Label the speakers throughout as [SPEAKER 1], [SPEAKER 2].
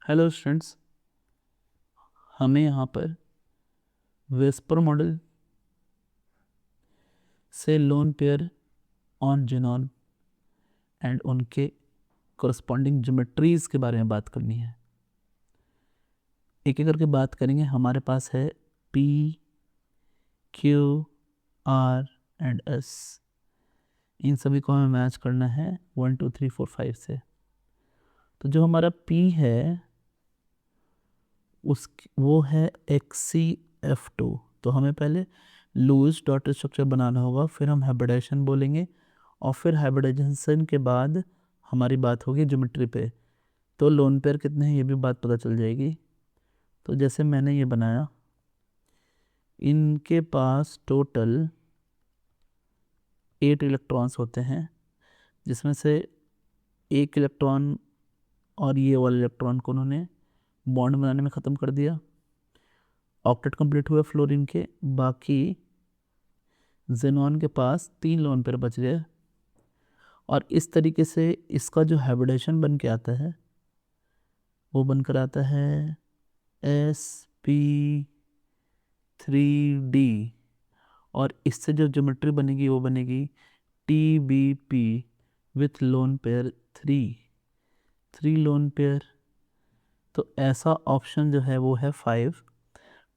[SPEAKER 1] Hello students, हमें यहाँ पर वेस्पर मॉडल से lone pair on xenon and उनके कोरस्पॉन्डिंग ज्योमेट्रीज के बारे में बात करनी है। एक एक करके बात करेंगे। हमारे पास है P, Q, R and S। इन सभी को हमें मैच करना है 1 2 3 4 5 से। तो जो हमारा P है वो है XCF2। तो हमें पहले लुईस डॉट स्ट्रक्चर बनाना होगा, फिर हम हाइब्रिडाइजेशन बोलेंगे और फिर हाइब्रिडाइजेशन के बाद हमारी बात होगी ज्योमेट्री पे। तो लोन पेयर कितने हैं ये भी बात पता चल जाएगी। तो जैसे मैंने ये बनाया, इनके पास टोटल 8 इलेक्ट्रॉन्स होते हैं, जिसमें से एक इलेक्ट्रॉन और ये वाले इलेक्ट्रॉन को उन्होंने बॉन्ड बनाने में ख़त्म कर दिया। ऑक्टेट कंप्लीट हुए फ्लोरीन के। बाकी जेनॉन के पास 3 लोन पेयर बच गए और इस तरीके से इसका जो हाइब्रिडेशन बन के आता है वो बनकर आता है sp3d। और इससे जो ज्योमेट्री बनेगी वो बनेगी TBP with lone pair 3 loan pair. तो ऐसा ऑप्शन जो है वो है 5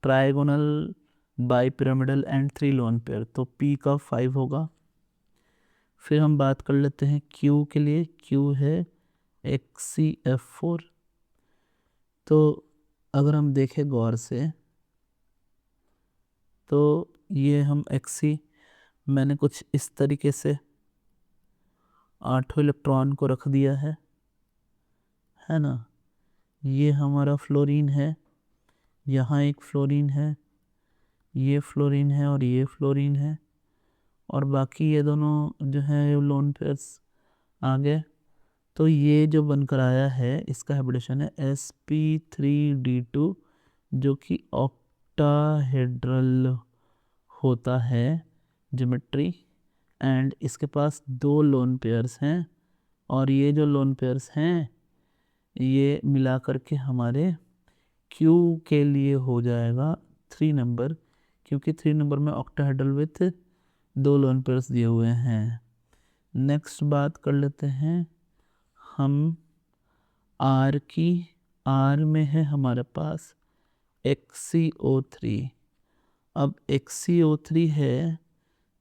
[SPEAKER 1] trigonal bi pyramidal and 3 loan pair. तो P का 5 होगा। फिर हम बात कर लेते हैं Q के लिए। Q है XCF4। तो अगर हम देखें गौर से तो ये हम XC मैंने कुछ इस तरीके से 8 इलेक्ट्रॉन को रख दिया है ना। ये हमारा फ्लोरीन है, यहाँ एक फ्लोरीन है, ये फ्लोरीन है और ये फ्लोरीन है, और बाकी ये दोनों जो है लोन पेयर्स आ गए। तो ये जो बनकर आया है इसका हाइब्रिडेशन है sp3d2, जो कि ऑक्टाहेड्रल होता है ज्योमेट्री। एंड इसके पास 2 लोन पेयर्स हैं और ये जो लोन पेयर्स हैं ये मिला करके हमारे Q के लिए हो जाएगा 3 नंबर, क्योंकि 3 नंबर में ऑक्टाहेड्रल विथ 2 लोन पेयर्स दिए हुए हैं। नेक्स्ट बात कर लेते हैं हम R की। R में है हमारे पास XCO3। अब XCO3 है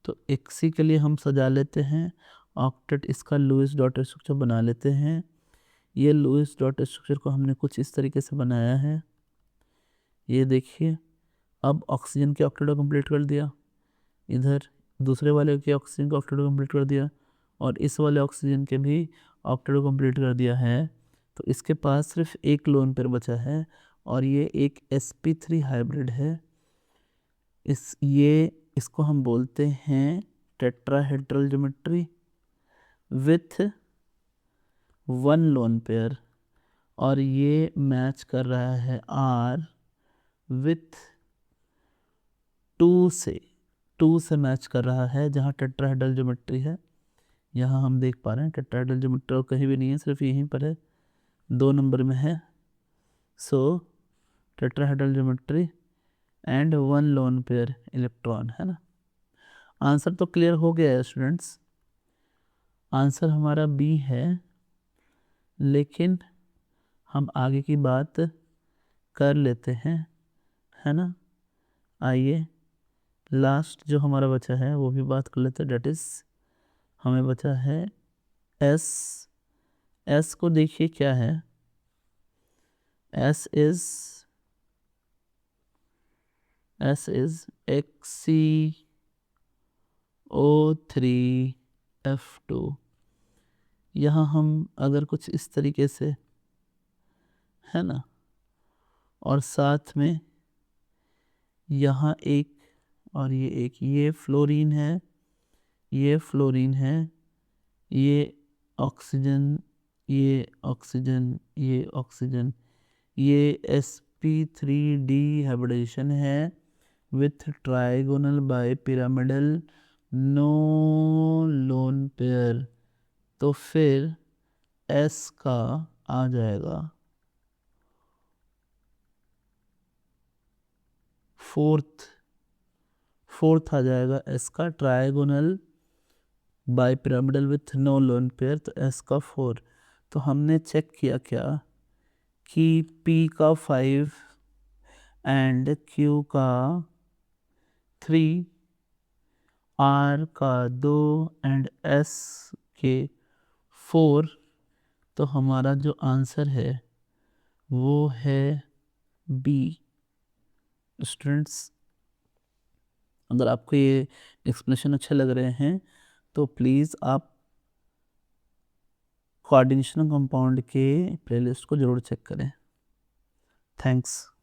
[SPEAKER 1] तो XC के लिए हम सजा लेते हैं ऑक्टेट, इसका लुईस डॉट स्ट्रक्चर बना लेते हैं। ये लुईस डॉट स्ट्रक्चर को हमने कुछ इस तरीके से बनाया है, ये देखिए। अब ऑक्सीजन के ऑक्टेट को कंप्लीट कर दिया, इधर दूसरे वाले के ऑक्सीजन के ऑक्टेट को कंप्लीट कर दिया और इस वाले ऑक्सीजन के भी ऑक्टेट को कंप्लीट कर दिया है। तो इसके पास सिर्फ एक लोन पेयर बचा है और ये एक sp3 हाइब्रिड है। इसको हम बोलते हैं tetrahedral geometry with 1 lone pair, और ये मैच कर रहा है R विथ 2 से मैच कर रहा है, जहाँ टेट्राहेड्रल ज्योमेट्री है। यहाँ हम देख पा रहे हैं टेट्राहेड्रल ज्योमेट्री और कहीं भी नहीं है, सिर्फ यहीं पर है, 2 नंबर में है। So tetrahedral geometry and 1 lone pair electron, है ना। आंसर तो क्लियर हो गया है स्टूडेंट्स। आंसर हमारा B है, लेकिन हम आगे की बात कर लेते हैं, है ना। आइए लास्ट जो हमारा बचा है वो भी बात कर लेते हैं। डेट इज हमें बचा है S। S को देखिए क्या है। S is XCO3F2। यहाँ हम अगर कुछ इस तरीके से, है ना, और साथ में यहाँ एक और ये एक, ये फ्लोरीन है, ये फ्लोरीन है, ये ऑक्सीजन, ये ऑक्सीजन, ये ऑक्सीजन, ये sp3d हाइब्रिडेशन है with trigonal bipyramidal no lone pair. तो फिर S का आ जाएगा फोर्थ आ जाएगा एस का trigonal bipyramidal with no lone pair, तो एस का 4। तो हमने चेक किया क्या कि P का 5 एंड Q का 3, R का 2 एंड S के 4। तो हमारा जो आंसर है वो है बी। स्टूडेंट्स, अगर आपको ये एक्सप्लेनेशन अच्छे लग रहे हैं तो प्लीज़ आप कोऑर्डिनेशन कंपाउंड के प्लेलिस्ट को ज़रूर चेक करें। थैंक्स।